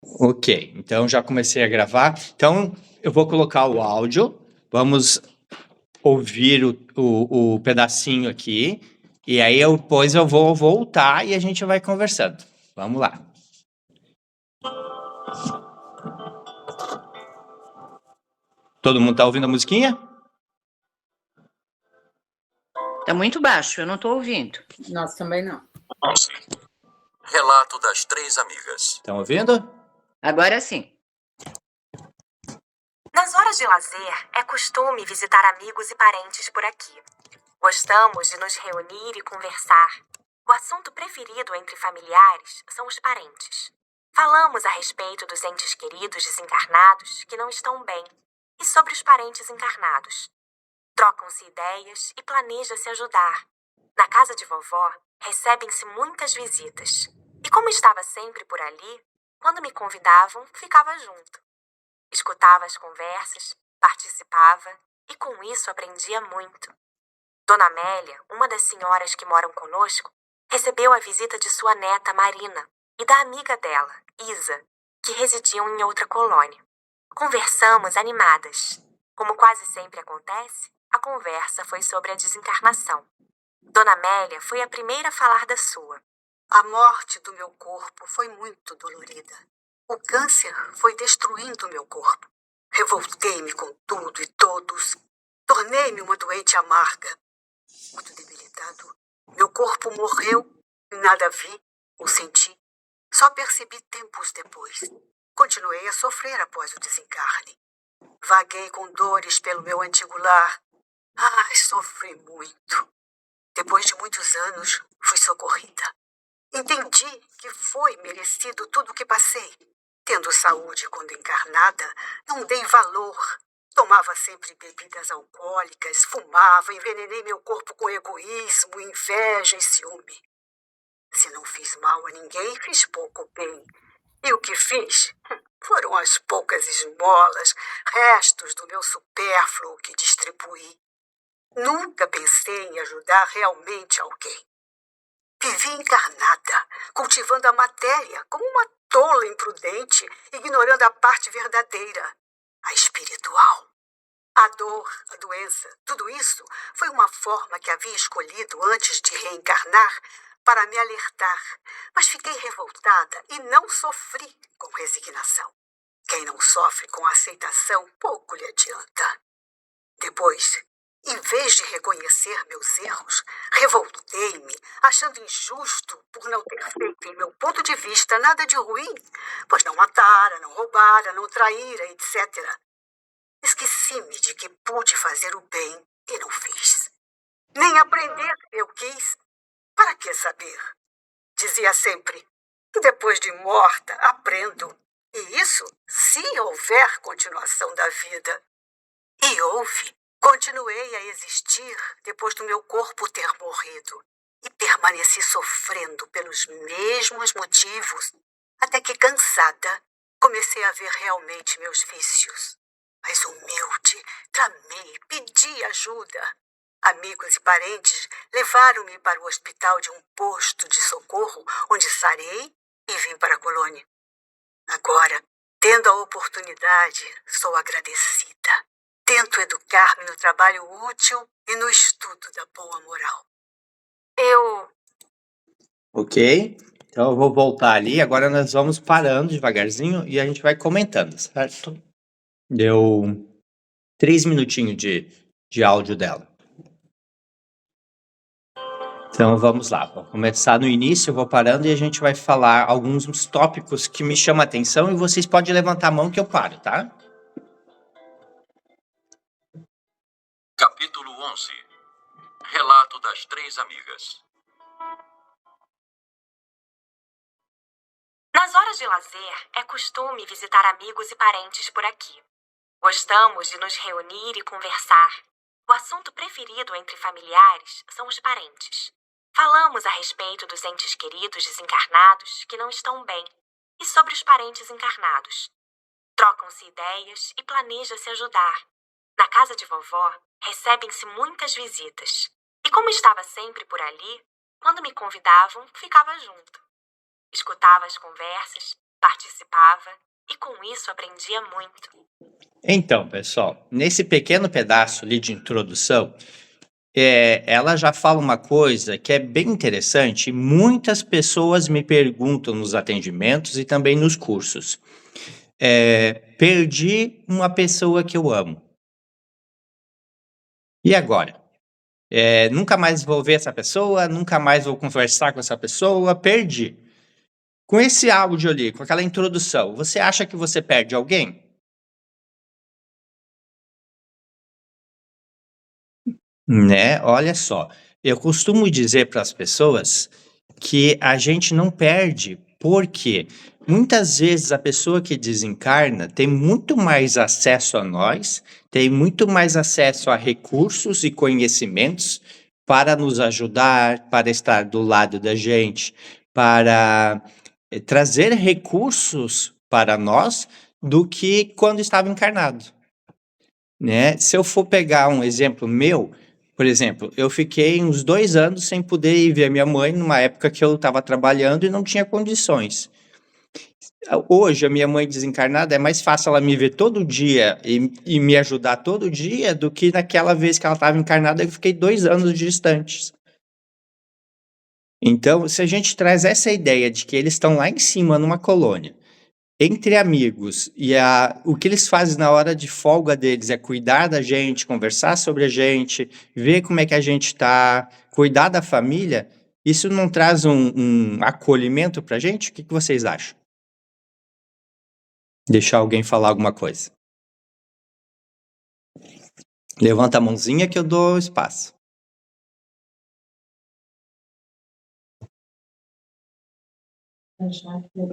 Ok, então já comecei a gravar. Então eu vou colocar o áudio, vamos ouvir o pedacinho aqui, e aí depois eu vou voltar e a gente vai conversando. Vamos lá. Todo mundo tá ouvindo a musiquinha? Tá muito baixo, eu não tô ouvindo. Nós também não. Relato das três amigas. Estão ouvindo? Agora sim. Nas horas de lazer, é costume visitar amigos e parentes por aqui. Gostamos de nos reunir e conversar. O assunto preferido entre familiares são os parentes. Falamos a respeito dos entes queridos desencarnados que não estão bem e sobre os parentes encarnados. Trocam-se ideias e planeja-se ajudar. Na casa de vovó, recebem-se muitas visitas. E como estava sempre por ali, quando me convidavam, ficava junto. Escutava as conversas, participava e com isso aprendia muito. Dona Amélia, uma das senhoras que moram conosco, recebeu a visita de sua neta Marina e da amiga dela, Isa, que residiam em outra colônia. Conversamos animadas. Como quase sempre acontece, a conversa foi sobre a desencarnação. Dona Amélia foi a primeira a falar da sua. A morte do meu corpo foi muito dolorida. O câncer foi destruindo meu corpo. Revoltei-me com tudo e todos. Tornei-me uma doente amarga. Muito debilitado, meu corpo morreu e nada vi ou senti. Só percebi tempos depois. Continuei a sofrer após o desencarne. Vaguei com dores pelo meu antigo lar. Ai, sofri muito. Depois de muitos anos, fui socorrida. Entendi que foi merecido tudo o que passei. Tendo saúde quando encarnada, não dei valor. Tomava sempre bebidas alcoólicas, fumava, envenenei meu corpo com egoísmo, inveja e ciúme. Se não fiz mal a ninguém, fiz pouco bem. E o que fiz? Foram as poucas esmolas, restos do meu supérfluo que distribuí. Nunca pensei em ajudar realmente alguém. Vivi encarnada, cultivando a matéria como uma tola imprudente, ignorando a parte verdadeira, a espiritual. A dor, a doença, tudo isso foi uma forma que havia escolhido antes de reencarnar para me alertar, mas fiquei revoltada e não sofri com resignação. Quem não sofre com aceitação, pouco lhe adianta. Depois, em vez de reconhecer meus erros, revoltei-me, achando injusto por não ter feito, em meu ponto de vista, nada de ruim, pois não matara, não roubara, não traíra, etc. Esqueci-me de que pude fazer o bem e não fiz. Nem aprender eu quis. Para que saber? Dizia sempre, depois de morta, aprendo. E isso se houver continuação da vida. E houve. Continuei a existir depois do meu corpo ter morrido e permaneci sofrendo pelos mesmos motivos, até que, cansada, comecei a ver realmente meus vícios. Mas humilde, clamei, pedi ajuda. Amigos e parentes levaram-me para o hospital de um posto de socorro, onde sarei e vim para a colônia. Agora, tendo a oportunidade, sou agradecida. Tento educar-me no trabalho útil e no estudo da boa moral. Ok, então eu vou voltar ali. Agora nós vamos parando devagarzinho e a gente vai comentando, certo? Deu 3 minutinhos de áudio dela. Então vamos lá, vou começar no início, eu vou parando e a gente vai falar alguns tópicos que me chamam a atenção e vocês podem levantar a mão que eu paro, tá? Capítulo 11. Relato das três amigas. Nas horas de lazer, é costume visitar amigos e parentes por aqui. Gostamos de nos reunir e conversar. O assunto preferido entre familiares são os parentes. Falamos a respeito dos entes queridos desencarnados que não estão bem e sobre os parentes encarnados. Trocam-se ideias e planeja-se ajudar. Na casa de vovó, recebem-se muitas visitas. E como estava sempre por ali, quando me convidavam, ficava junto. Escutava as conversas, participava e com isso aprendia muito. Então, pessoal, nesse pequeno pedaço ali de introdução, ela já fala uma coisa que é bem interessante e muitas pessoas me perguntam nos atendimentos e também nos cursos. Perdi uma pessoa que eu amo. E agora? Nunca mais vou ver essa pessoa, nunca mais vou conversar com essa pessoa, perdi. Com esse áudio ali, com aquela introdução, você acha que você perde alguém? Né? Olha só, eu costumo dizer para as pessoas que a gente não perde, porque muitas vezes a pessoa que desencarna tem muito mais acesso a nós, tem muito mais acesso a recursos e conhecimentos para nos ajudar, para estar do lado da gente, para trazer recursos para nós do que quando estava encarnado, né? Se eu for pegar um exemplo meu, por exemplo, eu fiquei uns 2 anos sem poder ir ver a minha mãe numa época que eu estava trabalhando e não tinha condições. Hoje, a minha mãe desencarnada, é mais fácil ela me ver todo dia e me ajudar todo dia do que naquela vez que ela estava encarnada eu fiquei 2 anos distantes. Então, se a gente traz essa ideia de que eles estão lá em cima numa colônia, entre amigos, e o que eles fazem na hora de folga deles é cuidar da gente, conversar sobre a gente, ver como é que a gente está, cuidar da família, isso não traz um acolhimento pra gente? O que vocês acham? Deixar alguém falar alguma coisa. Levanta a mãozinha que eu dou espaço.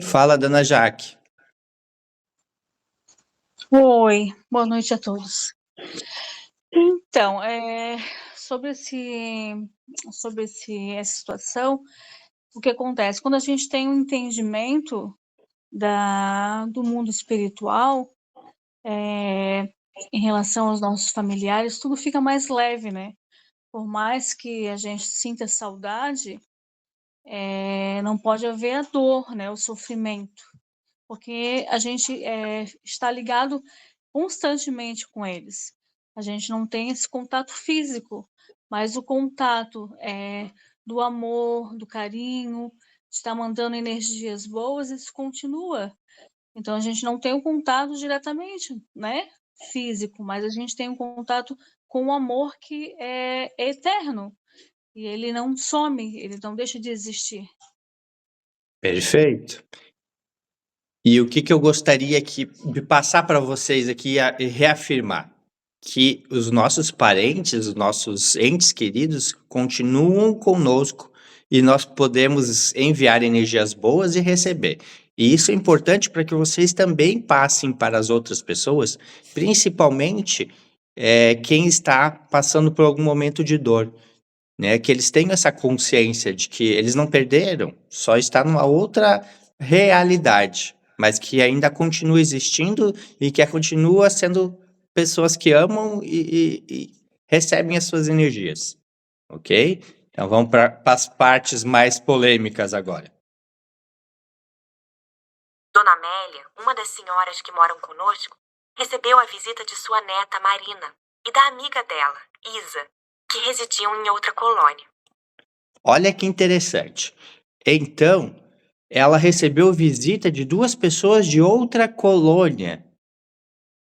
Fala, dona Jaque. Oi, boa noite a todos. Então, sobre essa situação, o que acontece? Quando a gente tem um entendimento do mundo espiritual, em relação aos nossos familiares, tudo fica mais leve, né? Por mais que a gente sinta saudade, não pode haver a dor, né? O sofrimento, porque a gente está ligado constantemente com eles. A gente não tem esse contato físico, mas o contato do amor, do carinho, de estar mandando energias boas, isso continua. Então a gente não tem o contato diretamente, né, físico, mas a gente tem um contato com o amor que é eterno. E ele não some, ele não deixa de existir. Perfeito. E o que eu gostaria de passar para vocês aqui e reafirmar? Que os nossos parentes, os nossos entes queridos continuam conosco e nós podemos enviar energias boas e receber. E isso é importante para que vocês também passem para as outras pessoas, principalmente quem está passando por algum momento de dor, né? Que eles tenham essa consciência de que eles não perderam, só está numa outra realidade, mas que ainda continua existindo e que continua sendo pessoas que amam e recebem as suas energias, ok? Então vamos para as partes mais polêmicas agora. Dona Amélia, uma das senhoras que moram conosco, recebeu a visita de sua neta Marina e da amiga dela, Isa, que residiam em outra colônia. Olha que interessante. Então, ela recebeu visita de 2 pessoas de outra colônia.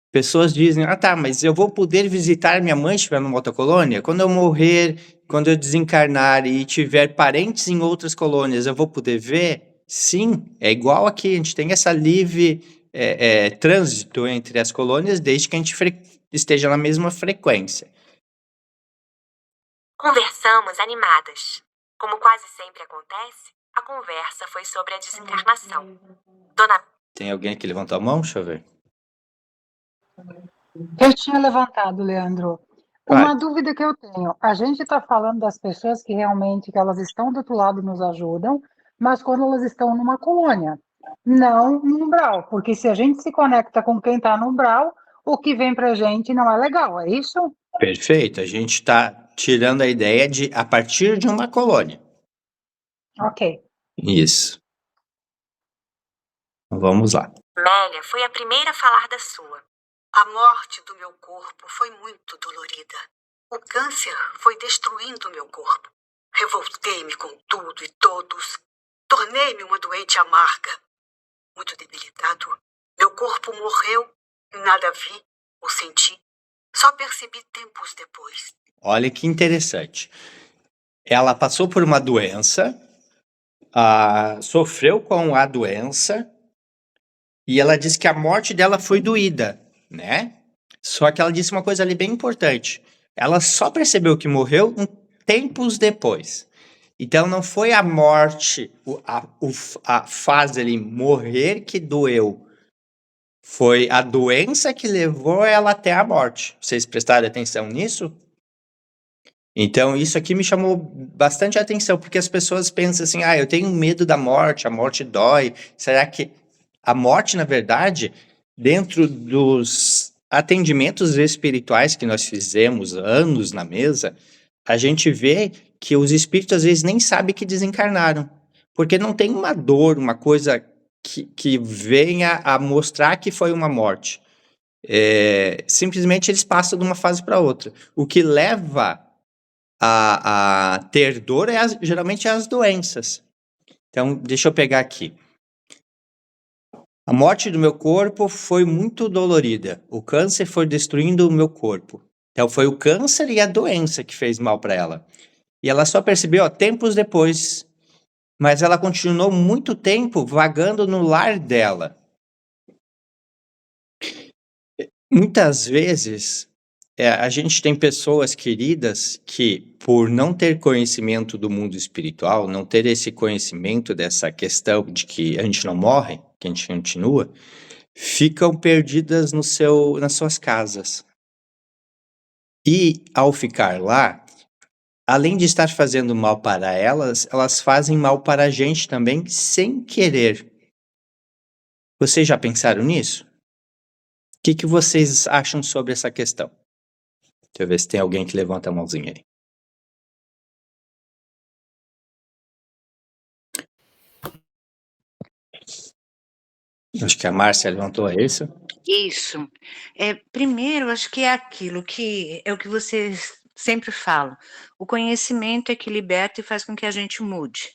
Pessoas dizem, tá, mas eu vou poder visitar minha mãe se estiver numa outra colônia? Quando eu morrer, quando eu desencarnar e tiver parentes em outras colônias, eu vou poder ver? Sim, é igual aqui, a gente tem essa livre trânsito entre as colônias desde que a gente esteja na mesma frequência. Conversamos animadas. Como quase sempre acontece, a conversa foi sobre a desencarnação. Dona... Tem alguém que levantou a mão? Deixa eu ver. Eu tinha levantado, Leandro. Vai. Uma dúvida que eu tenho. A gente está falando das pessoas que realmente que elas estão do outro lado e nos ajudam, mas quando elas estão numa colônia, não no umbral. Porque se a gente se conecta com quem está no umbral, o que vem para a gente não é legal, é isso? Perfeito. A gente está tirando a ideia de a partir de uma colônia. Ok. Isso. Vamos lá. Mélia foi a primeira a falar da sua. A morte do meu corpo foi muito dolorida. O câncer foi destruindo meu corpo. Revoltei-me com tudo e todos. Tornei-me uma doente amarga. Muito debilitado, meu corpo morreu e nada vi ou senti. Só percebi tempos depois. Olha que interessante. Ela passou por uma doença, sofreu com a doença, e ela disse que a morte dela foi doída, né? Só que ela disse uma coisa ali bem importante. Ela só percebeu que morreu tempos depois. Então não foi a morte, a fase ali, morrer que doeu. Foi a doença que levou ela até a morte. Vocês prestaram atenção nisso? Então, isso aqui me chamou bastante atenção, porque as pessoas pensam assim, eu tenho medo da morte, a morte dói. Será que a morte, na verdade, dentro dos atendimentos espirituais que nós fizemos anos na mesa, a gente vê que os espíritos às vezes nem sabem que desencarnaram, porque não tem uma dor, uma coisa que venha a mostrar que foi uma morte. Simplesmente eles passam de uma fase para outra. O que leva a ter dor geralmente é as doenças. Então, deixa eu pegar aqui. A morte do meu corpo foi muito dolorida. O câncer foi destruindo o meu corpo. Então, foi o câncer e a doença que fez mal para ela. E ela só percebeu tempos depois. Mas ela continuou muito tempo vagando no lar dela. Muitas vezes, a gente tem pessoas queridas que, por não ter conhecimento do mundo espiritual, não ter esse conhecimento dessa questão de que a gente não morre, que a gente continua, ficam perdidas nas suas casas. E, ao ficar lá, além de estar fazendo mal para elas, elas fazem mal para a gente também, sem querer. Vocês já pensaram nisso? O que vocês acham sobre essa questão? Deixa eu ver se tem alguém que levanta a mãozinha aí. Acho que a Márcia levantou isso. Isso. Primeiro, acho que é aquilo que é o que vocês sempre falam. O conhecimento é que liberta e faz com que a gente mude.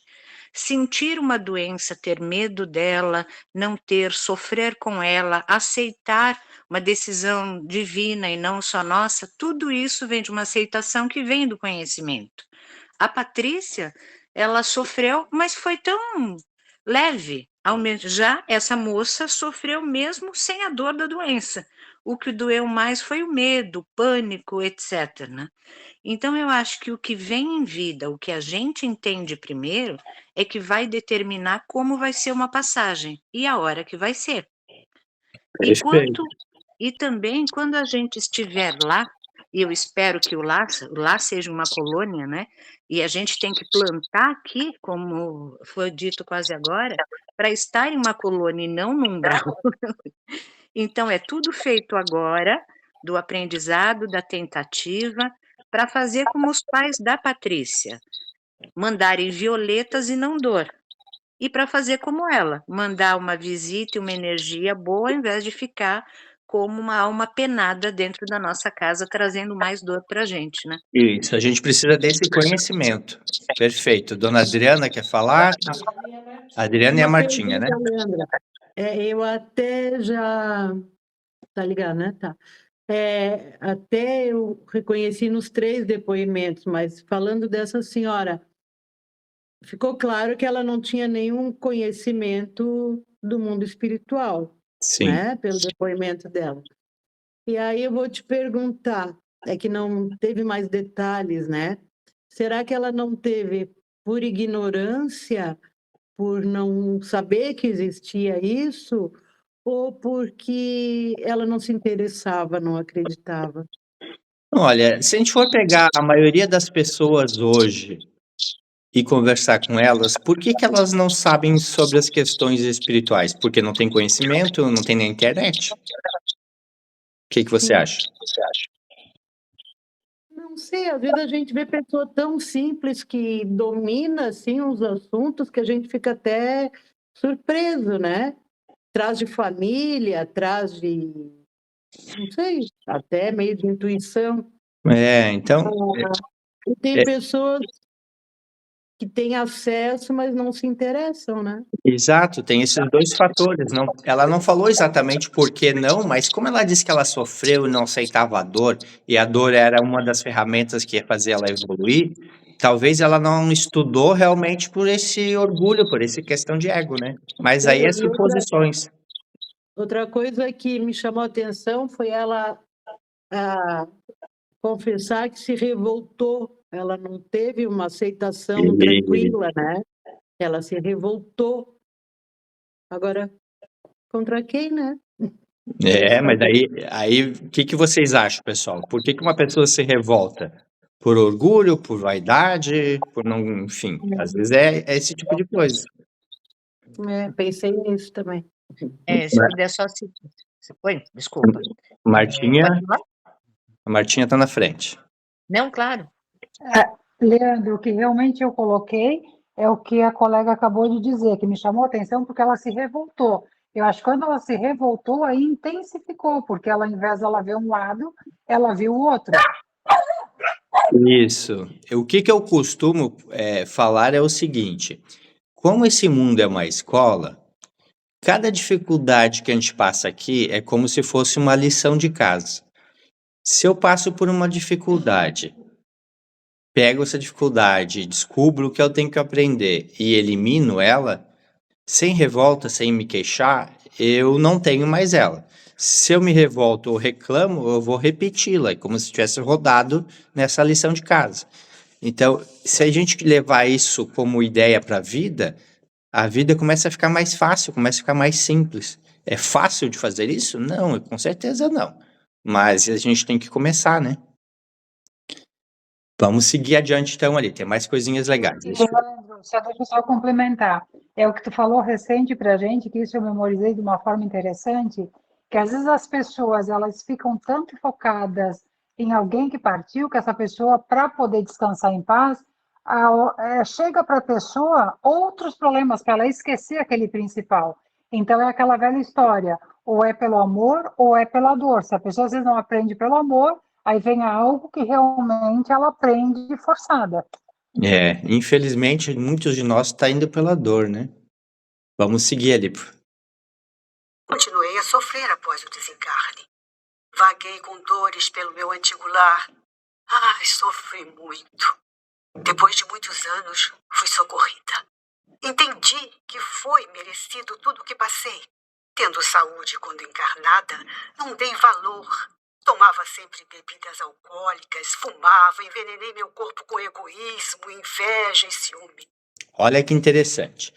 Sentir uma doença, ter medo dela, não ter, sofrer com ela, aceitar uma decisão divina e não só nossa, tudo isso vem de uma aceitação que vem do conhecimento. A Patrícia, ela sofreu, mas foi tão leve. Já essa moça sofreu mesmo sem a dor da doença. O que doeu mais foi o medo, o pânico, etc. Né? Então, eu acho que o que vem em vida, o que a gente entende primeiro, é que vai determinar como vai ser uma passagem e a hora que vai ser. E também, quando a gente estiver lá, e eu espero que o lá seja uma colônia, né? E a gente tem que plantar aqui, como foi dito quase agora, para estar em uma colônia e não num umbral. Então, é tudo feito agora, do aprendizado, da tentativa, para fazer como os pais da Patrícia, mandarem violetas e não dor. E para fazer como ela, mandar uma visita e uma energia boa, ao invés de ficar como uma alma penada dentro da nossa casa, trazendo mais dor para a gente, né? Isso, a gente precisa desse conhecimento. Perfeito. Dona Adriana quer falar? A Adriana e a Martinha, né? Leandra. Eu até já... Tá ligado, né? Tá. Até eu reconheci nos 3 depoimentos, mas falando dessa senhora, ficou claro que ela não tinha nenhum conhecimento do mundo espiritual, Sim. né? Pelo depoimento dela. E aí eu vou te perguntar, é que não teve mais detalhes, né? Será que ela não teve por ignorância, por não saber que existia isso, ou porque ela não se interessava, não acreditava? Olha, se a gente for pegar a maioria das pessoas hoje e conversar com elas, por que elas não sabem sobre as questões espirituais? Porque não tem conhecimento, não tem na internet? O que você acha? Não sei, às vezes a gente vê pessoa tão simples que domina assim os assuntos que a gente fica até surpreso, né? traz de família, traz de, não sei, até meio de intuição. Então, E tem pessoas que têm acesso, mas não se interessam, né? exato, tem esses dois fatores. Não, ela não falou exatamente por que não, mas como ela disse que ela sofreu e não aceitava a dor, e a dor era uma das ferramentas que ia fazer ela evoluir, talvez ela não estudou realmente por esse orgulho, por essa questão de ego, né? Mas aí é E suposições. outra coisa que me chamou a atenção foi ela confessar que se revoltou. Ela não teve uma aceitação E- tranquila, né? Ela se revoltou. Agora, contra quem, né? Mas aí o que vocês acham, pessoal? Por que uma pessoa se revolta? Por orgulho, por vaidade, por não, enfim, às vezes é esse tipo de coisa. Pensei nisso também. Se puder só se... Oi, desculpa. Martinha, Pode falar? a Martinha tá na frente. Não, claro. Leandro, o que realmente eu coloquei é o que a colega acabou de dizer, que me chamou a atenção porque ela se revoltou. Eu acho que quando ela se revoltou, aí intensificou, porque ela, ao invés de ela ver um lado, ela viu o outro. Isso. O que eu costumo falar é o seguinte: como esse mundo é uma escola, cada dificuldade que a gente passa aqui é como se fosse uma lição de casa. Se eu passo por uma dificuldade, pego essa dificuldade, descubro o que eu tenho que aprender e elimino ela, sem revolta, sem me queixar, eu não tenho mais ela. Se eu me revolto ou reclamo, eu vou repeti-la, como se tivesse rodado nessa lição de casa. Então, se a gente levar isso como ideia para a vida começa a ficar mais fácil, começa a ficar mais simples. É fácil de fazer isso? Não, com certeza não. Mas a gente tem que começar, né? Vamos seguir adiante então ali, tem mais coisinhas legais. Leandro, deixa eu só complementar. É o que tu falou recente para a gente, que isso eu memorizei de uma forma interessante, que às vezes as pessoas elas ficam tanto focadas em alguém que partiu, que essa pessoa, para poder descansar em paz, chega para a pessoa outros problemas, para ela esquecer aquele principal. Então é aquela velha história, ou é pelo amor ou é pela dor. Se a pessoa às vezes não aprende pelo amor, aí vem algo que realmente ela aprende forçada. Infelizmente, muitos de nós tá indo pela dor, né? Vamos seguir ali. Continuei a sofrer após o desencarne. Vaguei com dores pelo meu antigo lar. Ai, sofri muito. Depois de muitos anos, fui socorrida. Entendi que foi merecido tudo o que passei. Tendo saúde quando encarnada, não dei valor. Tomava sempre bebidas alcoólicas, fumava, envenenei meu corpo com egoísmo, inveja e ciúme. Olha que interessante.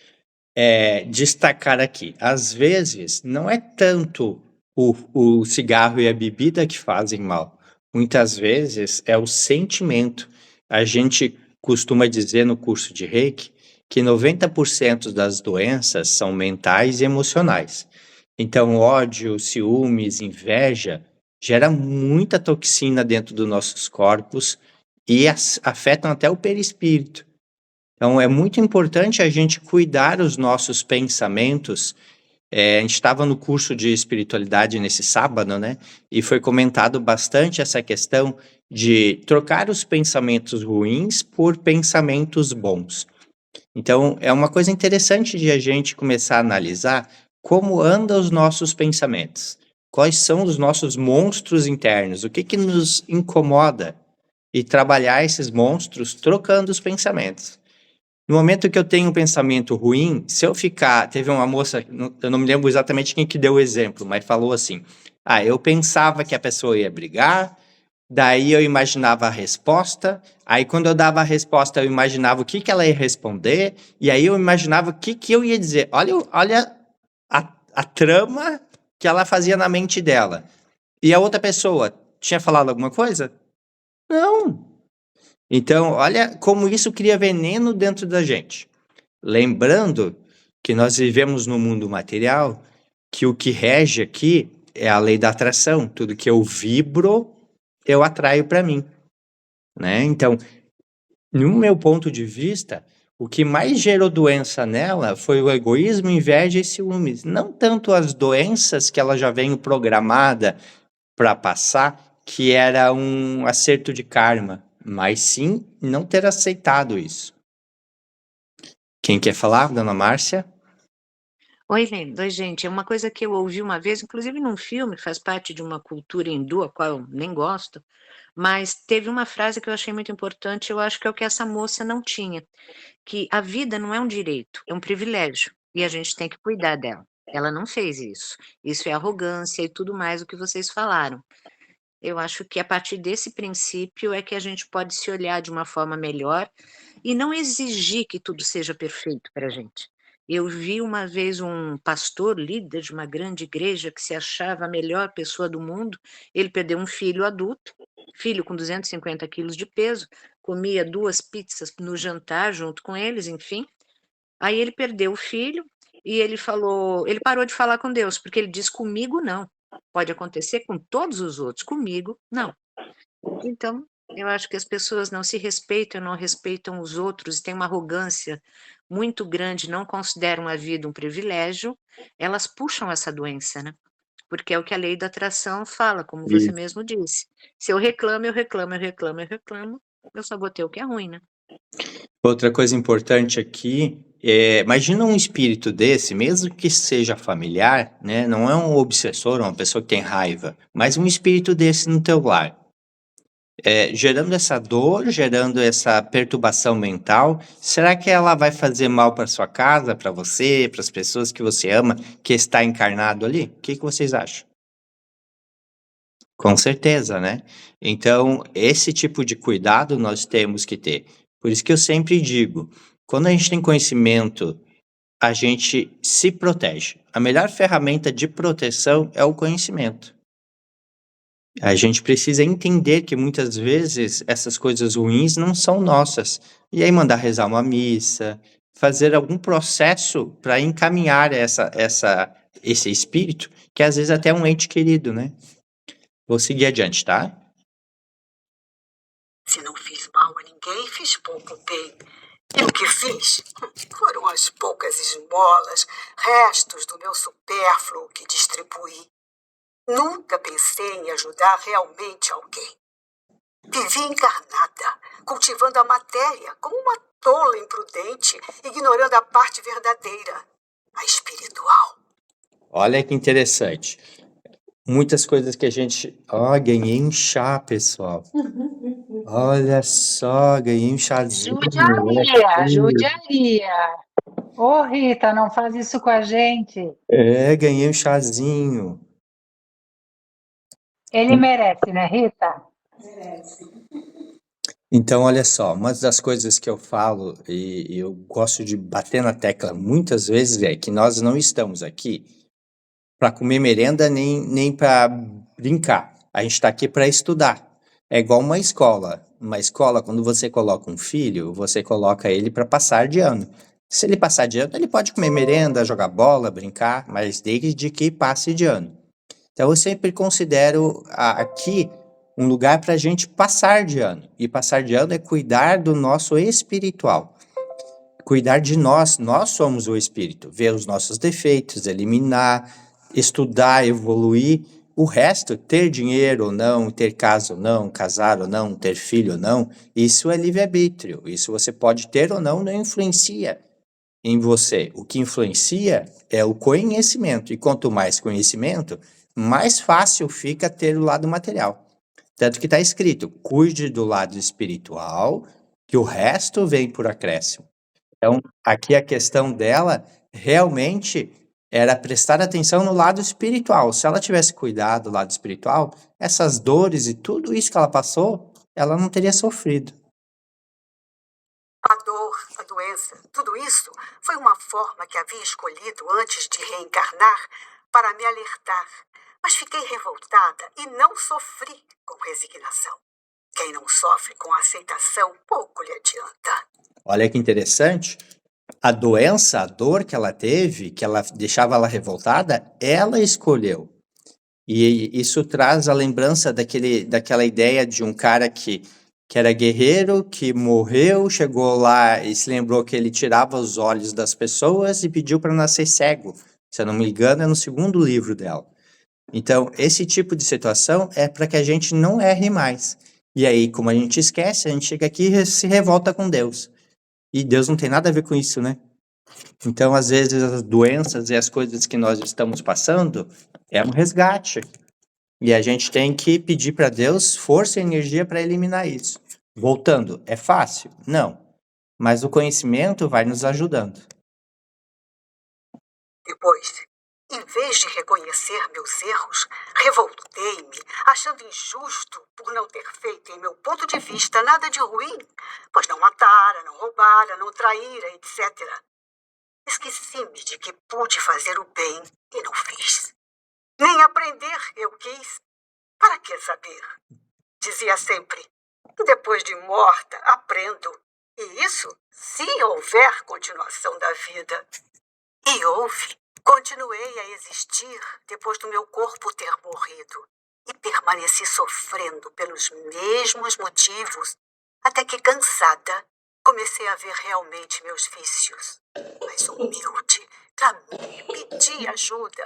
Destacar aqui, às vezes não é tanto o cigarro e a bebida que fazem mal. Muitas vezes é o sentimento. A gente costuma dizer no curso de Reiki que 90% das doenças são mentais e emocionais. Então, ódio, ciúmes, inveja gera muita toxina dentro dos nossos corpos e afetam até o perispírito. Então, é muito importante a gente cuidar os nossos pensamentos. A gente estava no curso de espiritualidade nesse sábado, né? E foi comentado bastante essa questão de trocar os pensamentos ruins por pensamentos bons. Então, é uma coisa interessante de a gente começar a analisar como andam os nossos pensamentos. Quais são os nossos monstros internos? O que nos incomoda? E trabalhar esses monstros trocando os pensamentos. No momento que eu tenho um pensamento ruim, se eu ficar... Teve uma moça, eu não me lembro exatamente quem que deu o exemplo, mas falou assim, eu pensava que a pessoa ia brigar, daí eu imaginava a resposta, aí quando eu dava a resposta eu imaginava o que ela ia responder, e aí eu imaginava o que eu ia dizer. Olha a trama que ela fazia na mente dela. E a outra pessoa tinha falado alguma coisa? Não. Então, olha como isso cria veneno dentro da gente. Lembrando que nós vivemos no mundo material, que o que rege aqui é a lei da atração. Tudo que eu vibro, eu atraio para mim, né? Então, no meu ponto de vista, O que mais gerou doença nela foi o egoísmo, inveja e ciúmes. Não tanto as doenças que ela já veio programada para passar, que era um acerto de karma, mas sim não ter aceitado isso. Quem quer falar, dona Márcia? Oi, Lênin. Oi, gente. É uma coisa que eu ouvi uma vez, inclusive num filme, faz parte de uma cultura hindu, a qual eu nem gosto, mas teve uma frase que eu achei muito importante, eu acho que é o que essa moça não tinha, que a vida não é um direito, é um privilégio, e a gente tem que cuidar dela. Ela não fez isso. Isso é arrogância e tudo mais o que vocês falaram. Eu acho que a partir desse princípio é que a gente pode se olhar de uma forma melhor e não exigir que tudo seja perfeito para a gente. Eu vi uma vez um pastor, líder de uma grande igreja, que se achava a melhor pessoa do mundo. Ele perdeu um filho adulto, filho com 250 quilos de peso, comia 2 pizzas no jantar junto com eles, enfim. Aí ele perdeu o filho e ele parou de falar com Deus, porque ele diz: comigo não. Pode acontecer com todos os outros, comigo não. Então, eu acho que as pessoas não se respeitam, não respeitam os outros, têm uma arrogância muito grande, não consideram a vida um privilégio, elas puxam essa doença, né? Porque é o que a lei da atração fala, como você mesmo disse. Se eu reclamo, eu reclamo, eu reclamo, eu reclamo, eu só vou ter o que é ruim, né? Outra coisa importante aqui imagina um espírito desse, mesmo que seja familiar, né? Não é um obsessor, uma pessoa que tem raiva, mas um espírito desse no teu lar. Gerando essa dor, gerando essa perturbação mental, será que ela vai fazer mal para sua casa, para você, para as pessoas que você ama, que está encarnado ali? O que vocês acham? Com certeza, né? Então, esse tipo de cuidado nós temos que ter. Por isso que eu sempre digo, quando a gente tem conhecimento, a gente se protege. A melhor ferramenta de proteção é o conhecimento. A gente precisa entender que muitas vezes essas coisas ruins não são nossas. E aí mandar rezar uma missa, fazer algum processo para encaminhar esse espírito, que às vezes até é um ente querido, né? Vou seguir adiante, tá? Se não fiz mal a ninguém, fiz pouco bem. E o que fiz foram as poucas esmolas, restos do meu supérfluo que distribuí. Nunca pensei em ajudar realmente alguém. Vivi encarnada, cultivando a matéria como uma tola imprudente, ignorando a parte verdadeira, a espiritual. Olha que interessante. Muitas coisas que a gente... ganhei um chá, pessoal. Olha só, ganhei um chazinho. Judiaria. Ô, Rita, não faz isso com a gente. Ganhei um chazinho. Ele merece, né, Rita? Então, olha só, uma das coisas que eu falo e eu gosto de bater na tecla muitas vezes é que nós não estamos aqui para comer merenda nem para brincar. A gente está aqui para estudar. É igual uma escola. Uma escola, quando você coloca um filho, você coloca ele para passar de ano. Se ele passar de ano, ele pode comer merenda, jogar bola, brincar, mas desde que passe de ano. Então, eu sempre considero aqui um lugar para a gente passar de ano. E passar de ano é cuidar do nosso espiritual. Cuidar de nós somos o espírito. Ver os nossos defeitos, eliminar, estudar, evoluir. O resto, ter dinheiro ou não, ter casa ou não, casar ou não, ter filho ou não, isso é livre-arbítrio. Isso você pode ter ou não influencia em você. O que influencia é o conhecimento. E quanto mais conhecimento, mais fácil fica ter o lado material. Tanto que está escrito, cuide do lado espiritual, que o resto vem por acréscimo. Então, aqui a questão dela realmente era prestar atenção no lado espiritual. Se ela tivesse cuidado do lado espiritual, essas dores e tudo isso que ela passou, ela não teria sofrido. A dor, a doença, tudo isso foi uma forma que havia escolhido antes de reencarnar para me alertar. Mas fiquei revoltada e não sofri com resignação. Quem não sofre com aceitação, pouco lhe adianta. Olha que interessante. A doença, a dor que ela teve, que ela deixava ela revoltada, ela escolheu. E isso traz a lembrança daquela ideia de um cara que que era guerreiro, que morreu, chegou lá e se lembrou que ele tirava os olhos das pessoas e pediu para nascer cego. Se eu não me engano, é no segundo livro dela. Então, esse tipo de situação é para que a gente não erre mais. E aí, como a gente esquece, a gente chega aqui e se revolta com Deus. E Deus não tem nada a ver com isso, né? Então, às vezes, as doenças e as coisas que nós estamos passando é um resgate. E a gente tem que pedir para Deus força e energia para eliminar isso. Voltando, é fácil? Não. Mas o conhecimento vai nos ajudando. Depois, em vez de reconhecer meus erros, revoltei-me, achando injusto por não ter feito, em meu ponto de vista, nada de ruim, pois não matara, não roubara, não traíra, etc. Esqueci-me de que pude fazer o bem e não fiz. Nem aprender eu quis. Para que saber? Dizia sempre, depois de morta, aprendo. E isso se houver continuação da vida. E houve. Continuei a existir depois do meu corpo ter morrido. E permaneci sofrendo pelos mesmos motivos, até que, cansada, comecei a ver realmente meus vícios. Mas humilde, clamei, pedi ajuda.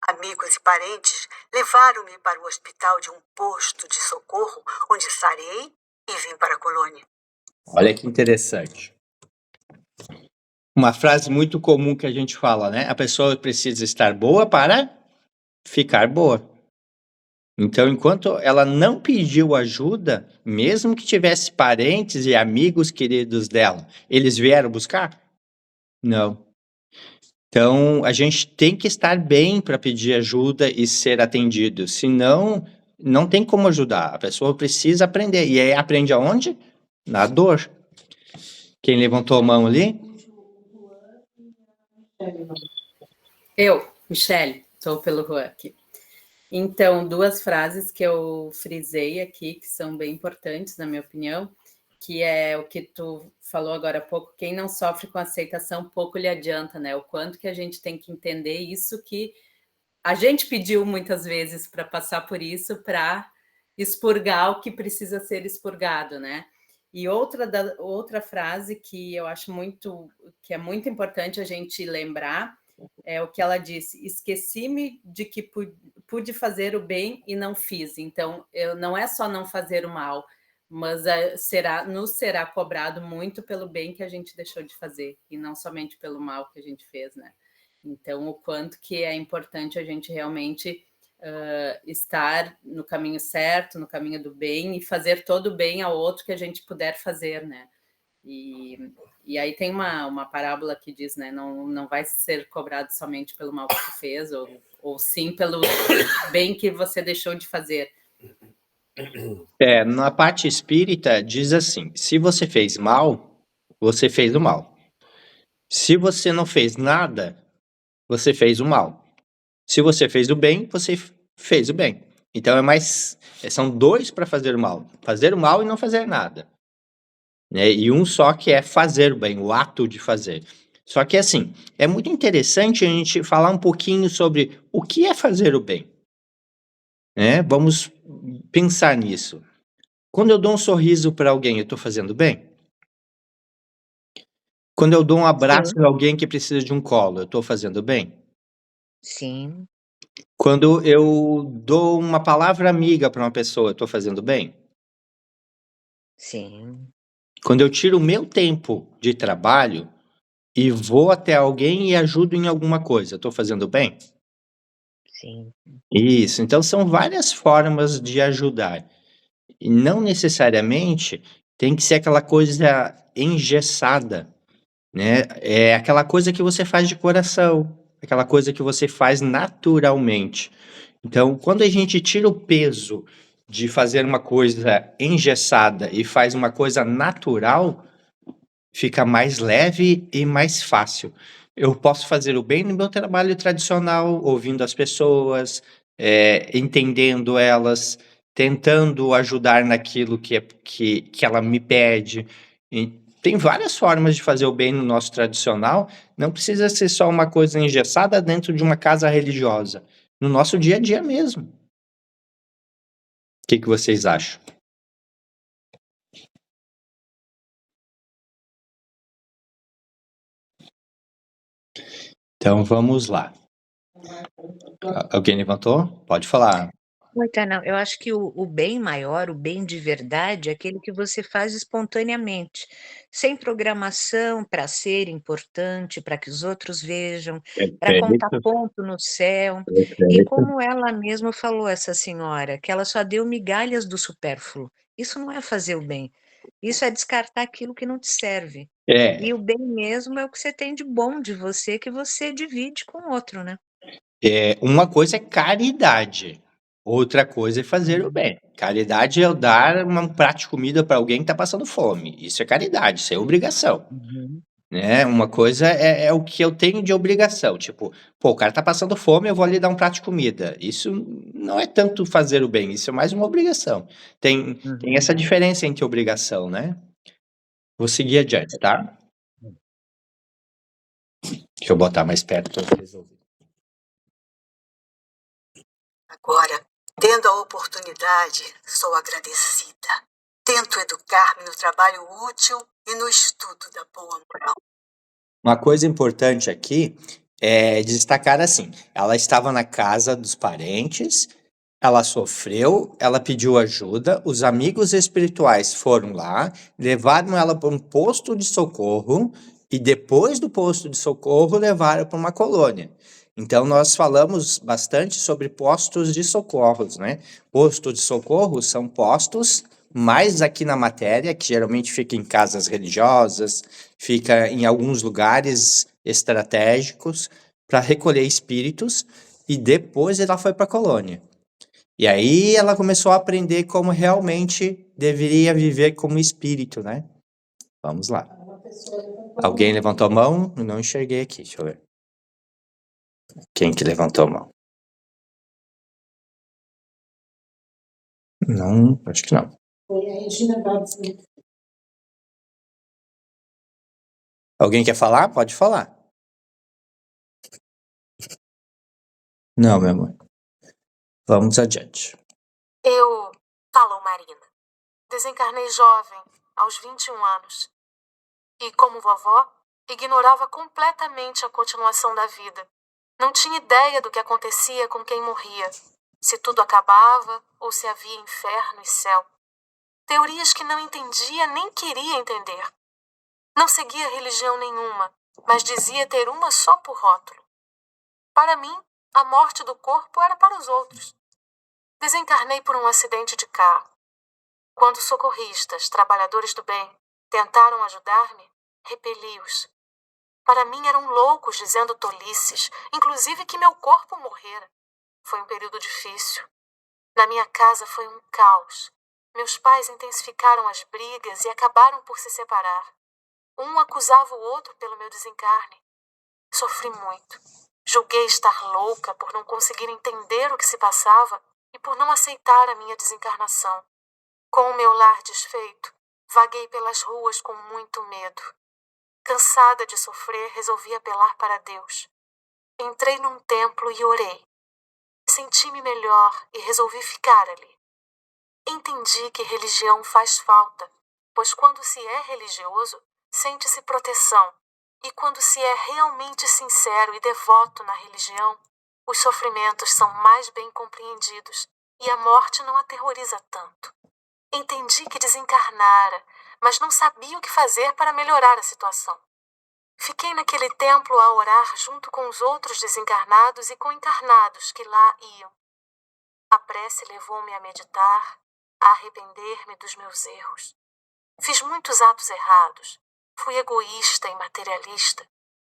Amigos e parentes levaram-me para o hospital de um posto de socorro, onde sarei e vim para a colônia. Olha que interessante. Uma frase muito comum que a gente fala, né? A pessoa precisa estar boa para ficar boa. Então, enquanto ela não pediu ajuda, mesmo que tivesse parentes e amigos queridos dela, eles vieram buscar? Não. Então, a gente tem que estar bem para pedir ajuda e ser atendido. Senão, não tem como ajudar. A pessoa precisa aprender. E aí, aprende aonde? Na dor. Quem levantou a mão ali? Eu, Michele, estou pelo Juan aqui. Então, duas frases que eu frisei aqui, que são bem importantes, na minha opinião, que é o que tu falou agora há pouco, quem não sofre com aceitação, pouco lhe adianta, né? O quanto que a gente tem que entender isso, que a gente pediu muitas vezes para passar por isso, para expurgar o que precisa ser expurgado, né? E outra frase que eu acho que é muito importante a gente lembrar, é o que ela disse: esqueci-me de que pude fazer o bem e não fiz. Então, não é só não fazer o mal, mas nos será cobrado muito pelo bem que a gente deixou de fazer, e não somente pelo mal que a gente fez, né? Então, o quanto que é importante a gente realmente estar no caminho certo, no caminho do bem, e fazer todo o bem ao outro que a gente puder fazer, né? E aí tem uma parábola que diz, né, não vai ser cobrado somente pelo mal que tu fez, ou sim pelo bem que você deixou de fazer. Na parte espírita diz assim, se você fez mal, você fez o mal. Se você não fez nada, você fez o mal. Se você fez o bem, você fez o bem. Então são dois para fazer o mal. Fazer o mal e não fazer nada. Né? E um só que é fazer o bem, o ato de fazer. Só que assim, é muito interessante a gente falar um pouquinho sobre o que é fazer o bem. Né? Vamos pensar nisso. Quando eu dou um sorriso para alguém, eu estou fazendo bem? Quando eu dou um abraço a alguém que precisa de um colo, eu estou fazendo bem? Sim. Quando eu dou uma palavra amiga para uma pessoa, eu estou fazendo bem? Sim. Quando eu tiro o meu tempo de trabalho e vou até alguém e ajudo em alguma coisa, eu estou fazendo bem? Sim. Isso, então são várias formas de ajudar. E não necessariamente tem que ser aquela coisa engessada, né? É aquela coisa que você faz de coração, aquela coisa que você faz naturalmente. Então, quando a gente tira o peso de fazer uma coisa engessada e faz uma coisa natural, fica mais leve e mais fácil. Eu posso fazer o bem no meu trabalho tradicional, ouvindo as pessoas, entendendo elas, tentando ajudar naquilo que ela me pede. E tem várias formas de fazer o bem no nosso tradicional, não precisa ser só uma coisa engessada dentro de uma casa religiosa, no nosso dia a dia mesmo. O que vocês acham? Então vamos lá. Alguém levantou? Pode falar. Não, eu acho que o bem maior, o bem de verdade, é aquele que você faz espontaneamente, sem programação para ser importante, para que os outros vejam, para contar Perfeito, ponto no céu. E perfeito. como ela mesma falou, essa senhora, que ela só deu migalhas do supérfluo. Isso não é fazer o bem, isso é descartar aquilo que não te serve. E o bem mesmo é o que você tem de bom de você, que você divide com o outro, né? Uma coisa é caridade, outra coisa é fazer o bem. Caridade é eu dar um prato de comida para alguém que está passando fome. Isso é caridade, isso é obrigação. Uhum. Né? Uma coisa é o que eu tenho de obrigação, tipo, pô, o cara tá passando fome, eu vou ali dar um prato de comida. Isso não é tanto fazer o bem, isso é mais uma obrigação. Tem essa diferença entre obrigação, né? Vou seguir adiante, tá? Deixa eu botar mais perto para resolver. Agora, tendo a oportunidade, sou agradecida. Tento educar-me no trabalho útil e no estudo da boa moral. Uma coisa importante aqui é destacar assim: ela estava na casa dos parentes, ela sofreu, ela pediu ajuda, os amigos espirituais foram lá, levaram ela para um posto de socorro e depois do posto de socorro levaram para uma colônia. Então nós falamos bastante sobre postos de socorros, né? Postos de socorro são postos mais aqui na matéria, que geralmente fica em casas religiosas, fica em alguns lugares estratégicos para recolher espíritos e depois ela foi para a colônia. E aí ela começou a aprender como realmente deveria viver como espírito, né? Vamos lá. Alguém levantou a mão? Eu não enxerguei aqui, deixa eu ver. Quem que levantou a mão? Não, acho que não. Foi a Regina Bartz. Alguém quer falar? Pode falar. Não, meu amor. Vamos adiante. Falou Marina, desencarnei jovem, aos 21 anos. E, como vovó, ignorava completamente a continuação da vida. Não tinha ideia do que acontecia com quem morria, se tudo acabava ou se havia inferno e céu. Teorias que não entendia nem queria entender. Não seguia religião nenhuma, mas dizia ter uma só por rótulo. Para mim, a morte do corpo era para os outros. Desencarnei por um acidente de carro. Quando socorristas, trabalhadores do bem, tentaram ajudar-me, repeli-os. Para mim eram loucos dizendo tolices, inclusive que meu corpo morrera. Foi um período difícil. Na minha casa foi um caos. Meus pais intensificaram as brigas e acabaram por se separar. Um acusava o outro pelo meu desencarne. Sofri muito. Julguei estar louca por não conseguir entender o que se passava e por não aceitar a minha desencarnação. Com o meu lar desfeito, vaguei pelas ruas com muito medo. Cansada de sofrer, resolvi apelar para Deus. Entrei num templo e orei. Senti-me melhor e resolvi ficar ali. Entendi que religião faz falta, pois quando se é religioso, sente-se proteção, e quando se é realmente sincero e devoto na religião, os sofrimentos são mais bem compreendidos e a morte não aterroriza tanto. Entendi que desencarnara, mas não sabia o que fazer para melhorar a situação. Fiquei naquele templo a orar junto com os outros desencarnados e com encarnados que lá iam. A prece levou-me a meditar, a arrepender-me dos meus erros. Fiz muitos atos errados. Fui egoísta e materialista.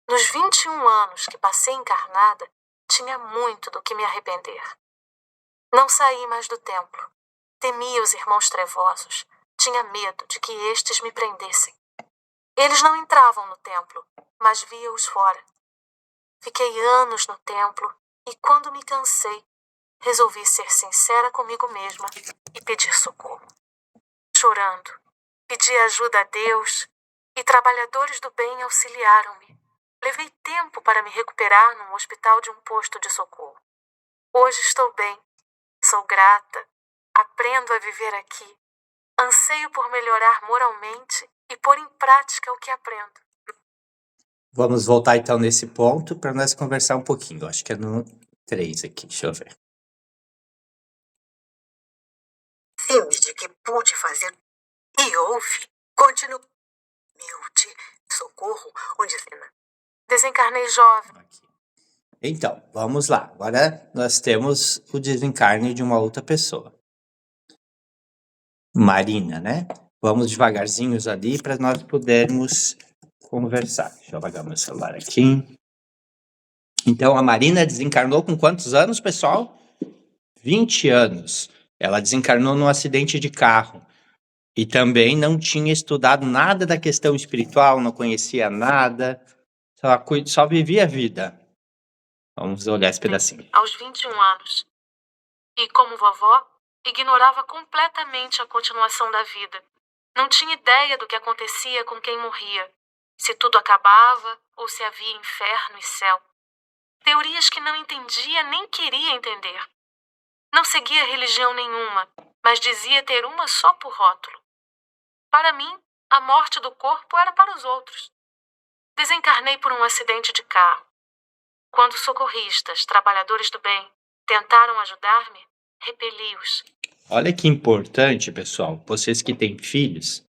Nos 21 anos que passei encarnada, tinha muito do que me arrepender. Não saí mais do templo. Temia os irmãos trevosos. Tinha medo de que estes me prendessem. Eles não entravam no templo, mas via-os fora. Fiquei anos no templo e, quando me cansei, resolvi ser sincera comigo mesma e pedir socorro. Chorando, pedi ajuda a Deus e trabalhadores do bem auxiliaram-me. Levei tempo para me recuperar num hospital de um posto de socorro. Hoje estou bem, sou grata, aprendo a viver aqui, anseio por melhorar moralmente e pôr em prática o que aprendo. Vamos voltar então nesse ponto para nós conversar um pouquinho. Eu acho que é no 3 aqui, deixa eu ver. Filmes de que pude fazer e houve. Continuo. Humilde. Socorro. Onde cena? Desencarnei jovem. Aqui. Então, vamos lá. Agora nós temos o desencarne de uma outra pessoa. Marina, né? Vamos devagarzinhos ali para nós podermos conversar. Deixa eu apagar meu celular aqui. Então, a Marina desencarnou com quantos anos, pessoal? 20 anos. Ela desencarnou num acidente de carro. E também não tinha estudado nada da questão espiritual, não conhecia nada, só vivia a vida. Vamos olhar esse pedacinho. Aos 21 anos. E, como vovó, ignorava completamente a continuação da vida. Não tinha ideia do que acontecia com quem morria, se tudo acabava ou se havia inferno e céu. Teorias que não entendia nem queria entender. Não seguia religião nenhuma, mas dizia ter uma só por rótulo. Para mim, a morte do corpo era para os outros. Desencarnei por um acidente de carro. Quando socorristas, trabalhadores do bem, tentaram ajudar-me, repeli-os. Olha que importante, pessoal, vocês que têm filhos,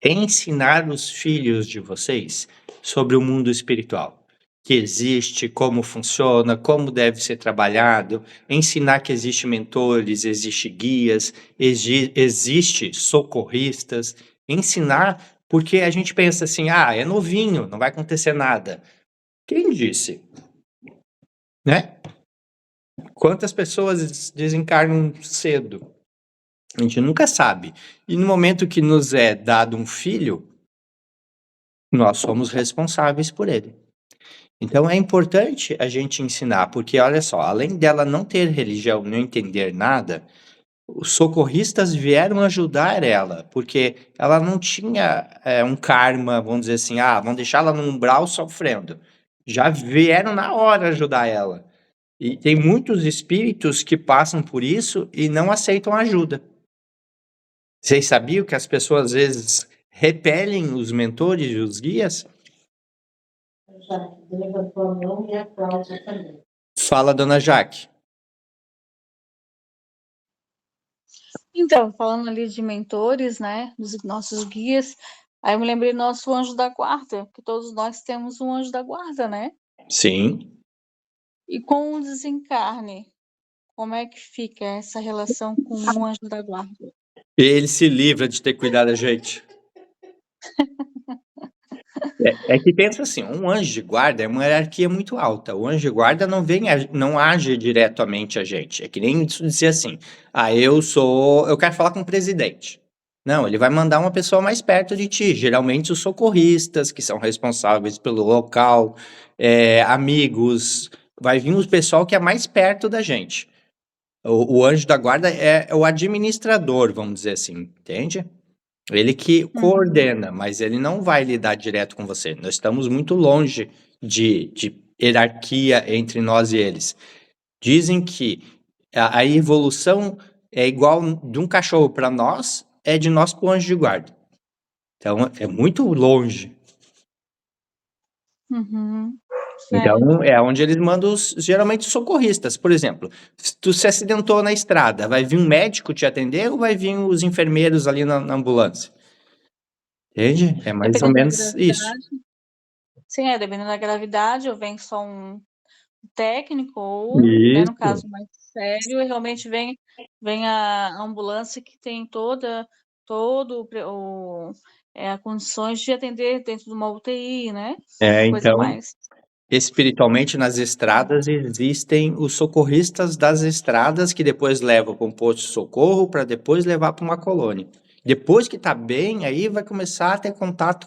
ensinar os filhos de vocês sobre o mundo espiritual, que existe, como funciona, como deve ser trabalhado, ensinar que existe mentores, existe guias, existe socorristas, ensinar, porque a gente pensa assim, é novinho, não vai acontecer nada. Quem disse? Né? Quantas pessoas desencarnam cedo? A gente nunca sabe. E no momento que nos é dado um filho, nós somos responsáveis por ele. Então é importante a gente ensinar, porque olha só, além dela não ter religião, não entender nada, os socorristas vieram ajudar ela, porque ela não tinha um karma, vamos dizer assim, vamos deixar ela no umbral sofrendo. Já vieram na hora ajudar ela. E tem muitos espíritos que passam por isso e não aceitam ajuda. Vocês sabiam que as pessoas às vezes repelem os mentores e os guias? Jaque, levantou a mão e a Cláudia também. Fala, dona Jaque. Então, falando ali de mentores, né, dos nossos guias, aí eu me lembrei do nosso anjo da guarda, que todos nós temos um anjo da guarda, né? Sim. E com o desencarne, como é que fica essa relação com o anjo da guarda? Ele se livra de ter que cuidar da gente. É que pensa assim, um anjo de guarda é uma hierarquia muito alta. O anjo de guarda não age diretamente a gente. É que nem dizer assim, eu quero falar com o presidente. Não, ele vai mandar uma pessoa mais perto de ti. Geralmente os socorristas, que são responsáveis pelo local, amigos, vai vir o pessoal que é mais perto da gente. O anjo da guarda é o administrador, vamos dizer assim, entende? Ele que coordena, mas ele não vai lidar direto com você. Nós estamos muito longe de hierarquia entre nós e eles. Dizem que a evolução é igual de um cachorro para nós, é de nós para o anjo de guarda. Então, é muito longe. Então, é onde eles mandam, geralmente, os socorristas. Por exemplo, se tu se acidentou na estrada, vai vir um médico te atender ou vai vir os enfermeiros ali na ambulância? Entende? É mais ou menos isso. Sim, dependendo da gravidade, ou vem só um técnico, ou, né, no caso mais sério, realmente vem a ambulância que tem todas condições de atender dentro de uma UTI, né? Coisa Então, mais. Espiritualmente nas estradas existem os socorristas das estradas que depois levam para um posto de socorro para depois levar para uma colônia. Depois que está bem, aí vai começar a ter contato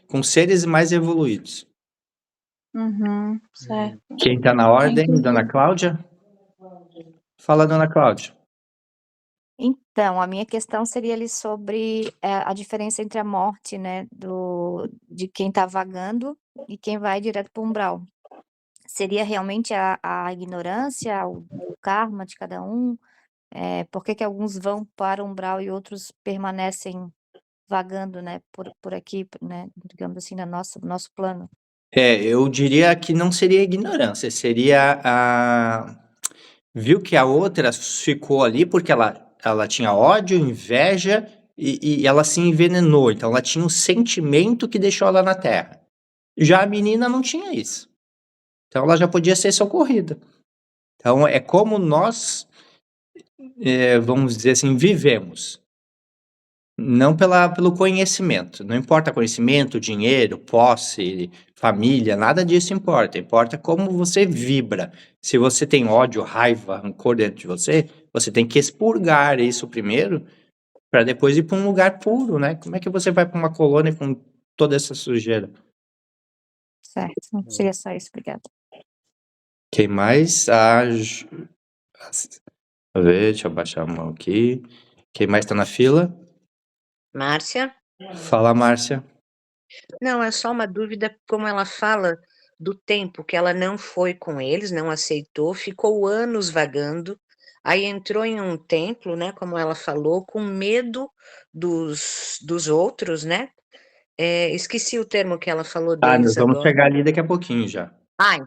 com seres mais evoluídos. Certo. Quem está na ordem, dona Cláudia? Fala, dona Cláudia. Então, a minha questão seria ali sobre a diferença entre a morte, né, de quem está vagando e quem vai direto para o umbral. Seria realmente a ignorância, o karma de cada um? Por que alguns vão para o umbral e outros permanecem vagando, né, por aqui, né, digamos assim, no nosso plano? Eu diria que não seria ignorância, seria viu que a outra ficou ali porque ela tinha ódio, inveja e ela se envenenou. Então ela tinha um sentimento que deixou ela na Terra. Já a menina não tinha isso. Então ela já podia ser socorrida. Então é como nós, vamos dizer assim, vivemos. Não pelo conhecimento. Não importa conhecimento, dinheiro, posse, família, nada disso importa. Importa como você vibra. Se você tem ódio, raiva, rancor dentro de você, você tem que expurgar isso primeiro para depois ir para um lugar puro, né? Como é que você vai para uma colônia com toda essa sujeira? Certo, seria só isso, obrigada. Quem mais? Deixa eu ver, deixa eu baixar a mão aqui. Quem mais tá na fila? Márcia? Fala, Márcia. Não, é só uma dúvida, como ela fala do tempo que ela não foi com eles, não aceitou, ficou anos vagando, aí entrou em um templo, né, como ela falou, com medo dos outros, né? Esqueci o termo que ela falou Nós deles vamos agora. chegar ali daqui a pouquinho já.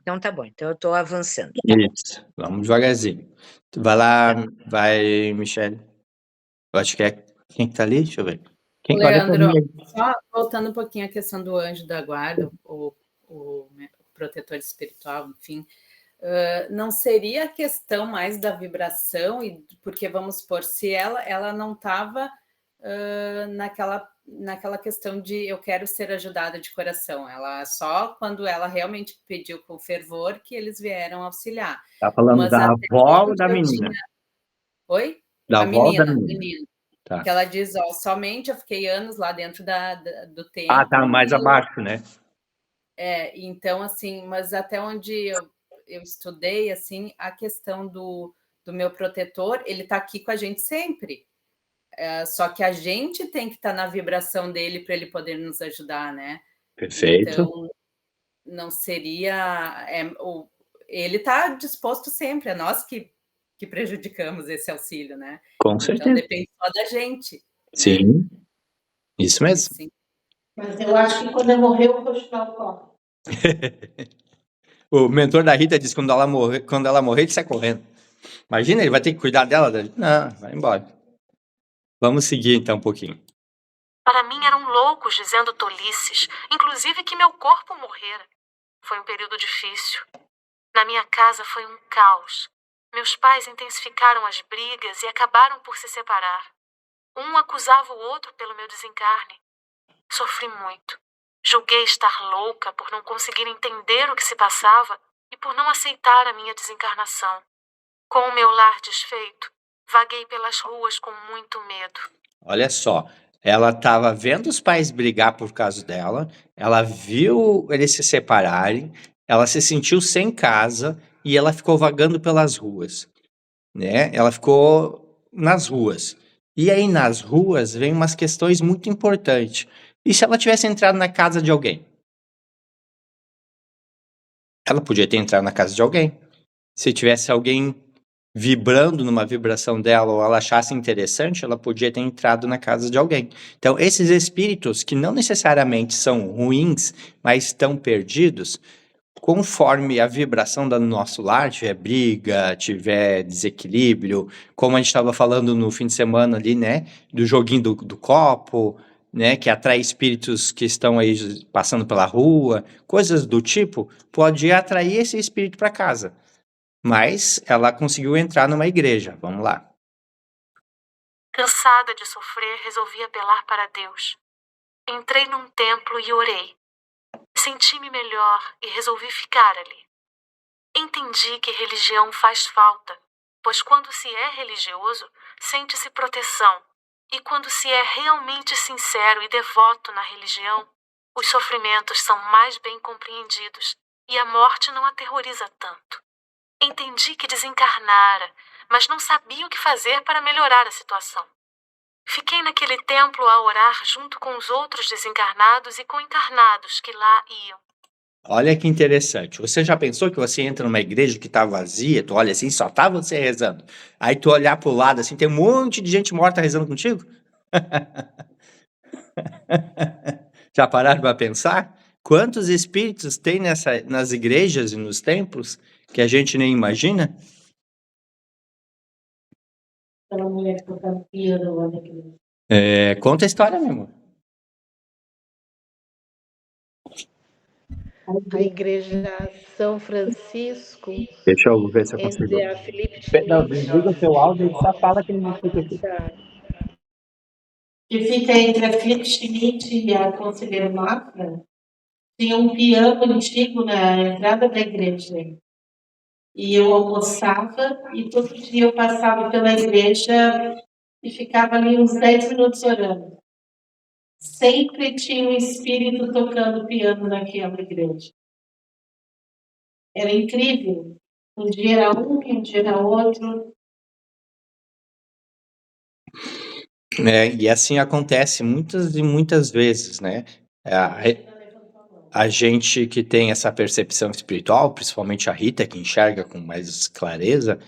Então tá bom, então eu tô avançando. Isso, vamos devagarzinho. Vai lá, vai, Michele. Eu acho que é quem que tá ali? Deixa eu ver. Olha pra Leandro, mim aí. só voltando um pouquinho à questão do anjo da guarda, o protetor espiritual, enfim, não seria a questão mais da vibração, porque vamos supor, se ela não estava naquela questão de eu quero ser ajudada de coração, ela só quando ela realmente pediu com fervor que eles vieram auxiliar. Tá falando Mas da até avó ou onde da eu menina? tinha... Oi? Da A avó ou da menina. menina? Tá. Que ela diz, somente eu fiquei anos lá dentro do templo. Ah, tá mais abaixo, né? Então, assim, mas até onde eu estudei, assim, a questão do meu protetor, ele tá aqui com a gente sempre. Só que a gente tem que estar na vibração dele para ele poder nos ajudar, né? Perfeito. Então, não seria... ele tá disposto sempre, é nós que prejudicamos esse auxílio, né? Com certeza. Então, depende só da gente. Sim, né? Isso mesmo. Sim. Mas eu acho que quando eu morrer, eu vou chutar o copo. O mentor da Rita disse que quando ela morrer, ele sai correndo. Imagina, ele vai ter que cuidar dela? Não, vai embora. Vamos seguir então um pouquinho. Para mim eram loucos dizendo tolices, inclusive que meu corpo morrera. Foi um período difícil. Na minha casa foi um caos. Meus pais intensificaram as brigas e acabaram por se separar. Um acusava o outro pelo meu desencarne. Sofri muito. Julguei estar louca por não conseguir entender o que se passava e por não aceitar a minha desencarnação. Com o meu lar desfeito, vaguei pelas ruas com muito medo. Olha só, ela estava vendo os pais brigar por causa dela, ela viu eles se separarem, ela se sentiu sem casa e ela ficou vagando pelas ruas, né? Ela ficou nas ruas. E aí nas ruas vem umas questões muito importantes. E se ela tivesse entrado na casa de alguém? Ela podia ter entrado na casa de alguém. Se tivesse alguém vibrando numa vibração dela ou ela achasse interessante, ela podia ter entrado na casa de alguém. Então, esses espíritos que não necessariamente são ruins, mas estão perdidos, conforme a vibração do nosso lar tiver briga, tiver desequilíbrio, como a gente estava falando no fim de semana ali, né, do joguinho do copo, né, que atrai espíritos que estão aí passando pela rua, coisas do tipo, pode atrair esse espírito para casa. Mas ela conseguiu entrar numa igreja. Vamos lá. Cansada de sofrer, resolvi apelar para Deus. Entrei num templo e orei. Senti-me melhor e resolvi ficar ali. Entendi que religião faz falta, pois quando se é religioso, sente-se proteção. E quando se é realmente sincero e devoto na religião, os sofrimentos são mais bem compreendidos e a morte não aterroriza tanto. Entendi que desencarnara, mas não sabia o que fazer para melhorar a situação. Fiquei naquele templo a orar junto com os outros desencarnados e com encarnados que lá iam. Olha que interessante. Você já pensou que você entra numa igreja que tá vazia, tu olha assim, só tá você rezando. Aí tu olhar pro lado assim, tem um monte de gente morta rezando contigo? Já pararam para pensar? Quantos espíritos tem nas igrejas e nos templos que a gente nem imagina? Aquela mulher tocando piano lá na igreja. Conta a história, meu amor. A igreja São Francisco, Deixa eu ver se eu consigo. entre a Felipe Não, Schmidt. desliga o seu áudio e só fala que ele não fica aqui. Tá. Que fica entre a Felipe Schmidt e a Conselheiro Mafra, tinha um piano antigo na entrada da igreja. E eu almoçava e todo dia eu passava pela igreja e ficava ali uns 10 minutos orando. Sempre tinha um espírito tocando piano naquela igreja. Era incrível. Um dia era um, um dia era outro. E assim acontece muitas e muitas vezes, né? A gente que tem essa percepção espiritual, principalmente a Rita, que enxerga com mais clareza,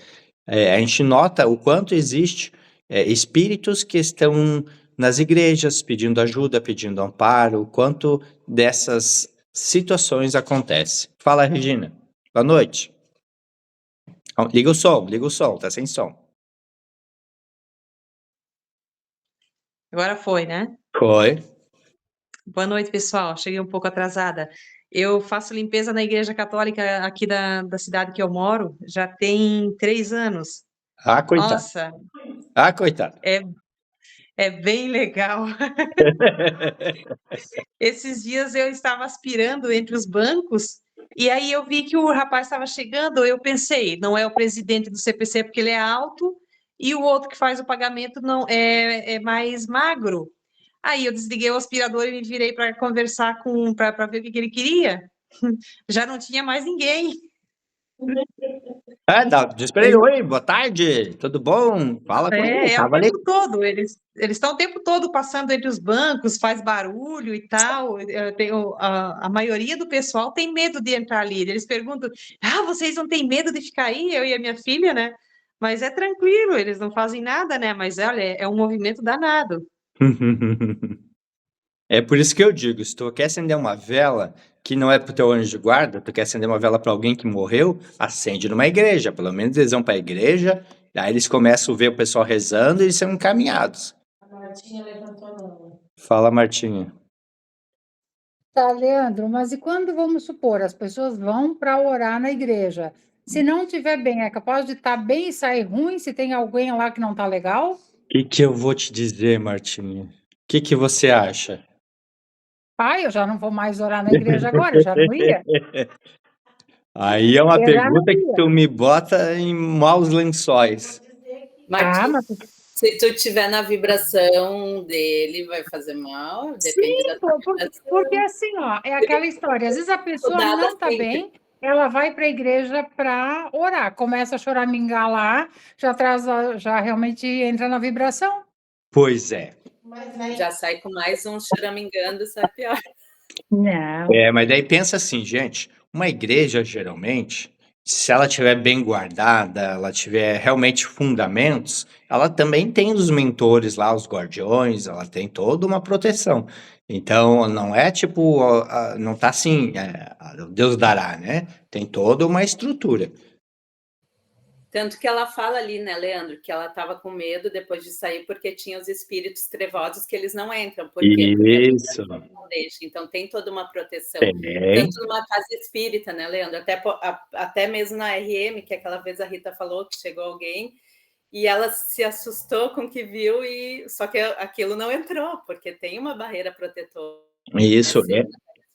a gente nota o quanto existe espíritos que estão nas igrejas pedindo ajuda, pedindo amparo, o quanto dessas situações acontece. Fala, Regina. Boa noite. Liga o som, tá sem som. Agora foi, né? Foi. Boa noite, pessoal. Cheguei um pouco atrasada. Eu faço limpeza na Igreja Católica aqui da cidade que eu moro, já tem 3 anos. Ah, coitado. Nossa, Ah, coitado. é bem legal. Esses dias eu estava aspirando entre os bancos e aí eu vi que o rapaz estava chegando, eu pensei, não é o presidente do CPC porque ele é alto e o outro que faz o pagamento não é mais magro. Aí eu desliguei o aspirador e me virei para conversar para ver o que ele queria. Já não tinha mais ninguém. Diz pra ele, oi, boa tarde, tudo bom? Fala com ele, É o tava ali. tempo todo. Eles estão o tempo todo passando entre os bancos, faz barulho e tal. A maioria do pessoal tem medo de entrar ali. Eles perguntam: vocês não têm medo de ficar aí? Eu e a minha filha, né? Mas é tranquilo, eles não fazem nada, né? Mas olha, é um movimento danado. É por isso que eu digo, se tu quer acender uma vela que não é pro teu anjo de guarda, tu quer acender uma vela para alguém que morreu, acende numa igreja. Pelo menos eles vão para a igreja, aí eles começam a ver o pessoal rezando e eles são encaminhados. A Martinha levantou a mão. Fala, Martinha. Tá, Leandro, mas e quando, vamos supor, as pessoas vão para orar na igreja? Se não estiver bem, é capaz de estar bem e sair ruim se tem alguém lá que não tá legal? O que eu vou te dizer, Martinha? O que você acha? Eu já não vou mais orar na igreja agora, eu já não ia. Aí é uma Eu já pergunta não que ia. tu me bota em maus lençóis. Martim, se tu tiver na vibração dele, vai fazer mal? Depende da tua vibração. Porque assim, ó, é aquela história. Às vezes a pessoa não está bem, ela vai para a igreja para orar, começa a choramingar lá, já realmente entra na vibração. Pois é. Já sai com mais um choramingando, sai pior. Não. Mas daí pensa assim, gente, uma igreja, geralmente, se ela estiver bem guardada, ela tiver realmente fundamentos, ela também tem os mentores lá, os guardiões, ela tem toda uma proteção. Então, não é tipo, não tá assim, Deus dará, né? Tem toda uma estrutura. Tanto que ela fala ali, né, Leandro, que ela estava com medo depois de sair porque tinha os espíritos trevosos que eles não entram. Por quê? Isso. Porque não deixa. Então tem toda uma proteção. Tem. Tanto numa casa espírita, né, Leandro? Até mesmo na RM, que aquela vez a Rita falou que chegou alguém e ela se assustou com o que viu, só que aquilo não entrou, porque tem uma barreira protetora. Isso,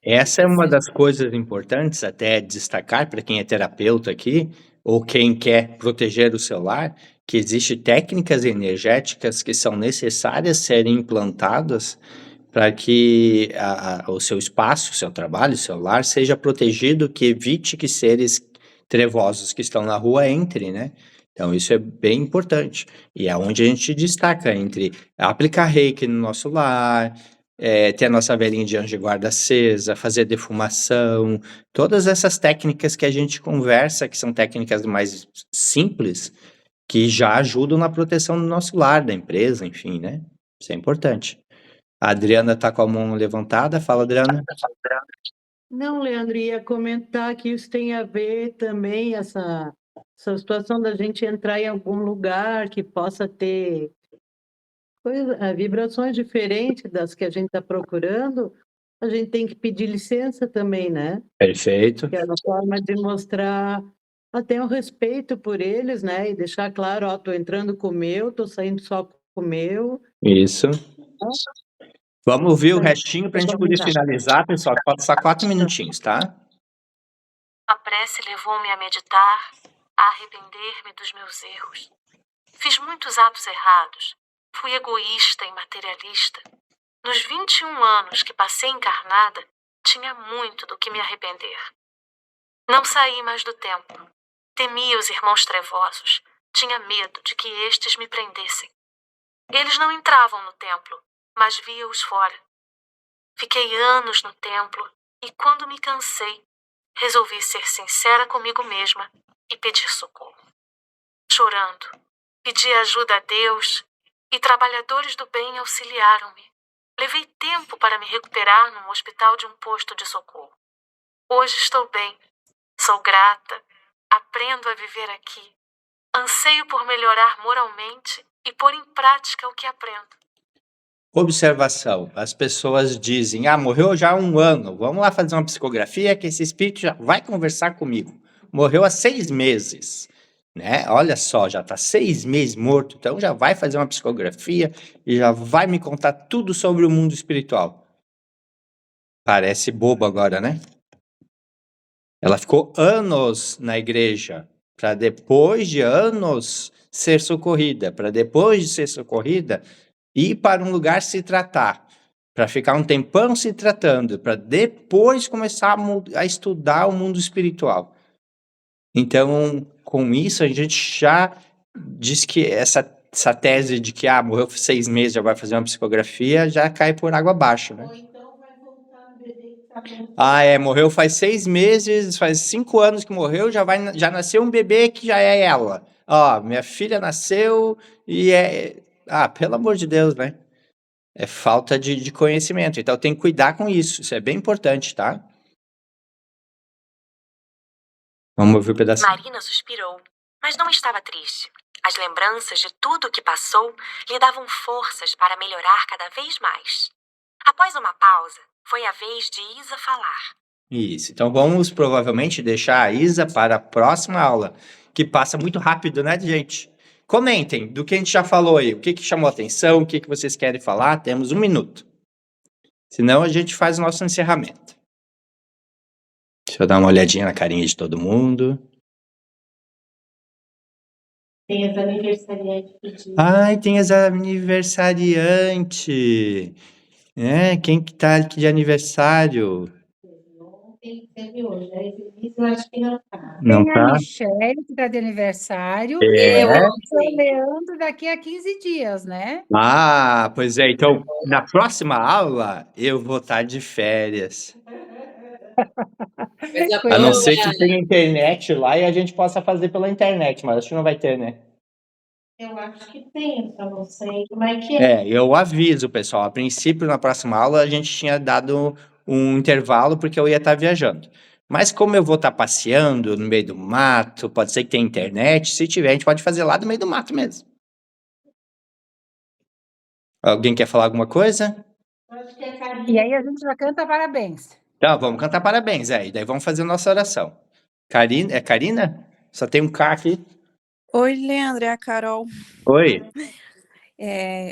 essa é uma das coisas importantes até destacar para quem é terapeuta aqui, ou quem quer proteger o seu lar, que existem técnicas energéticas que são necessárias serem implantadas para que o seu espaço, o seu trabalho, o seu lar seja protegido, que evite que seres trevosos que estão na rua entrem, né? Então isso é bem importante, e é onde a gente destaca entre aplicar reiki no nosso lar, ter a nossa velhinha de anjo de guarda acesa, fazer defumação, todas essas técnicas que a gente conversa, que são técnicas mais simples, que já ajudam na proteção do nosso lar, da empresa, enfim, né? Isso é importante. A Adriana tá com a mão levantada, fala, Adriana. Não, Leandro, ia comentar que isso tem a ver também, essa situação da gente entrar em algum lugar que possa ter vibrações diferentes das que a gente está procurando, a gente tem que pedir licença também, né? Perfeito. Que é uma forma de mostrar até um respeito por eles, né? E deixar claro, ó, tô entrando com o meu, tô saindo só com o meu. Isso. Vamos ouvir o Então, restinho para a gente poder finalizar, pessoal. Falta só 4 minutinhos, tá? A prece levou-me a meditar, a arrepender-me dos meus erros. Fiz muitos atos errados. Fui egoísta e materialista. Nos 21 anos que passei encarnada, tinha muito do que me arrepender. Não saí mais do templo. Temia os irmãos trevosos. Tinha medo de que estes me prendessem. Eles não entravam no templo, mas via-os fora. Fiquei anos no templo e, quando me cansei, resolvi ser sincera comigo mesma e pedir socorro. Chorando, pedi ajuda a Deus e trabalhadores do bem auxiliaram-me. Levei tempo para me recuperar num hospital de um posto de socorro. Hoje estou bem, sou grata, aprendo a viver aqui, anseio por melhorar moralmente e pôr em prática o que aprendo. Observação. As pessoas dizem, morreu já há 1 ano, vamos lá fazer uma psicografia que esse espírito já vai conversar comigo. Morreu há 6 meses, né? Olha só, já está 6 meses morto, então já vai fazer uma psicografia e já vai me contar tudo sobre o mundo espiritual. Parece bobo agora, né? Ela ficou anos na igreja, para depois de anos ser socorrida, para depois de ser socorrida, ir para um lugar se tratar, para ficar um tempão se tratando, para depois começar a estudar o mundo espiritual. Então, com isso, a gente já diz que essa tese de que morreu 6 meses, já vai fazer uma psicografia, já cai por água abaixo, né? Morreu faz 6 meses, faz 5 anos que morreu, já nasceu um bebê que já é ela. Minha filha nasceu e pelo amor de Deus, né? É falta de conhecimento. Então tem que cuidar com isso. Isso é bem importante, tá? Vamos ouvir o pedacinho. Marina suspirou, mas não estava triste. As lembranças de tudo o que passou lhe davam forças para melhorar cada vez mais. Após uma pausa, foi a vez de Isa falar. Isso. Então vamos provavelmente deixar a Isa para a próxima aula, que passa muito rápido, né, gente? Comentem do que a gente já falou aí. O que chamou a atenção, o que vocês querem falar. Temos 1 minuto. Senão a gente faz o nosso encerramento. Deixa eu dar uma olhadinha na carinha de todo mundo. Tem as aniversariantes pedindo. Tem as aniversariantes. Quem que tá aqui de aniversário? Teve hoje. Eu acho que não tá. Não Tem tá? a Michelle, que está de aniversário, É. e o Leandro daqui a 15 dias, né? Pois é. Então, na próxima aula, eu vou estar de férias. A não ser que tenha internet lá e a gente possa fazer pela internet, mas acho que não vai ter, né? Eu acho que tem, só não sei como é que é. Eu aviso, pessoal. A princípio, na próxima aula, a gente tinha dado um intervalo porque eu ia estar viajando. Mas como eu vou estar passeando no meio do mato, pode ser que tenha internet. Se tiver, a gente pode fazer lá do meio do mato mesmo. Alguém quer falar alguma coisa? Acho que é Karina. E aí a gente já canta parabéns. Então, vamos cantar parabéns aí. Daí vamos fazer a nossa oração. Karina, é Karina? Só tem um K aqui. Oi, Leandro, é a Carol. Oi.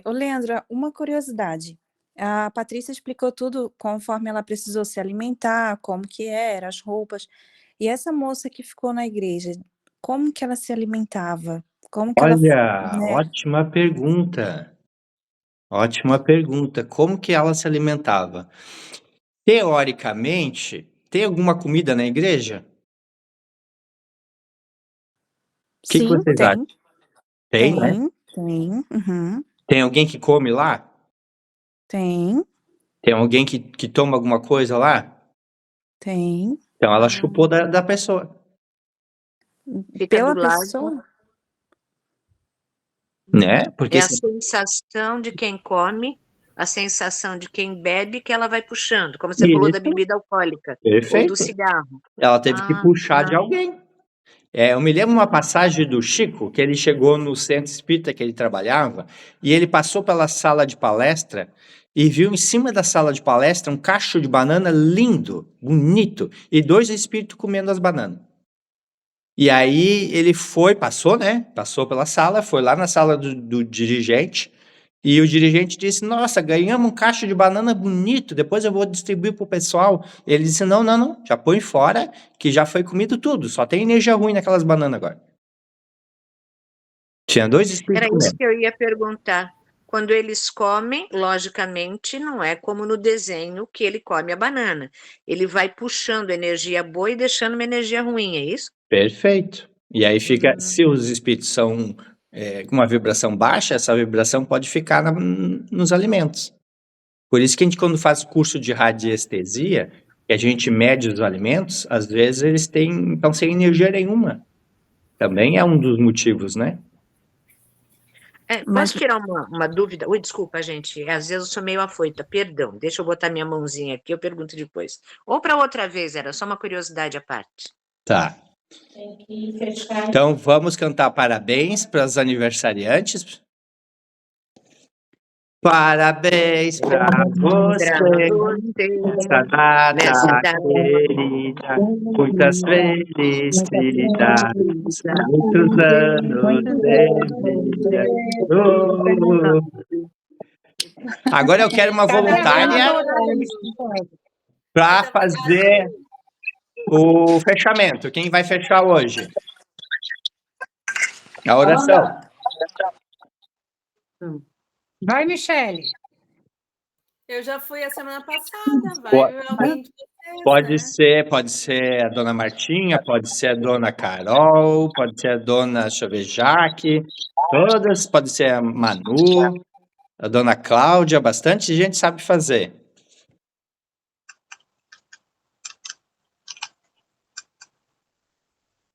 Ô, Leandro, uma curiosidade. A Patrícia explicou tudo conforme ela precisou se alimentar, como que era, as roupas. E essa moça que ficou na igreja, como que ela se alimentava? Como que Olha, né? ótima pergunta. Ótima pergunta. Como que ela se alimentava? Teoricamente, tem alguma comida na igreja? O que Sim, vocês tem. acham? Tem, né? Tem. Uhum. Tem alguém que come lá? Tem. Tem alguém que toma alguma coisa lá? Tem. Então ela chupou da pessoa, Fica Pela do lado. pessoa? né? Porque É a sensação de quem come a sensação de quem bebe que ela vai puxando, como você falou da Isso, bebida alcoólica ou do perfeito. cigarro. Ela teve que Ah, puxar de tá. alguém. Eu me lembro uma passagem do Chico, que ele chegou no centro espírita que ele trabalhava, e ele passou pela sala de palestra e viu em cima da sala de palestra um cacho de banana lindo, bonito, e 2 espíritos comendo as bananas. E aí ele passou, né? Passou pela sala, foi lá na sala do dirigente, e o dirigente disse: Nossa, ganhamos um cacho de banana bonito, depois eu vou distribuir para o pessoal. Ele disse: Não, não, não, já põe fora, que já foi comido tudo, só tem energia ruim naquelas bananas agora. Tinha 2 espíritos Era isso comendo. que eu ia perguntar. Quando eles comem, logicamente, não é como no desenho que ele come a banana. Ele vai puxando energia boa e deixando uma energia ruim, é isso? Perfeito. E aí fica, se os espíritos são com uma vibração baixa, essa vibração pode ficar nos alimentos. Por isso que a gente, quando faz curso de radiestesia, que a gente mede os alimentos, às vezes eles estão sem energia nenhuma. Também é um dos motivos, né? Posso tirar uma dúvida? Ui, desculpa, gente. Às vezes eu sou meio afoita, perdão. Deixa eu botar minha mãozinha aqui, eu pergunto depois. Ou para outra vez, era só uma curiosidade à parte. Tá. Tem que fechar. Então vamos cantar parabéns para os aniversariantes. Parabéns para você, nessa data querida, muitas felicidades, muitos anos de vida. Agora eu quero uma voluntária para fazer o fechamento. Quem vai fechar hoje? A oração. Vai, Michele. Eu já fui a semana passada, vai alguém de vocês, Pode ser a dona Martinha, pode ser a dona Carol, pode ser a dona, deixa eu ver, Jaque, todas, pode ser a Manu, a dona Cláudia, bastante gente sabe fazer.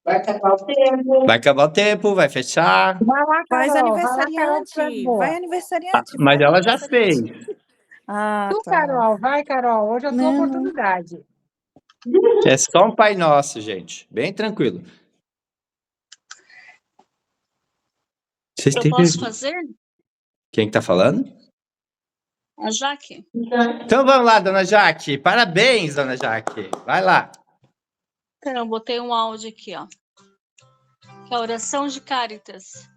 Vai acabar o tempo. Vai acabar o tempo, vai fechar. Vai lá, Faz Carol. Vai lá, Carol, aniversariante. tu é boa. Vai aniversariante. Mas vai ela já aniversariante. fez. Ah, Tu, tá. Carol. Vai, Carol. Hoje é a tua Não. oportunidade. É só um Pai Nosso, gente. Bem tranquilo. Vocês Eu têm posso pergunta? fazer? Quem que tá falando? A Jaque? Então vamos lá, dona Jaque. Parabéns, dona Jaque. Vai lá. Então, eu botei um áudio aqui, ó. Que é a oração de Cáritas.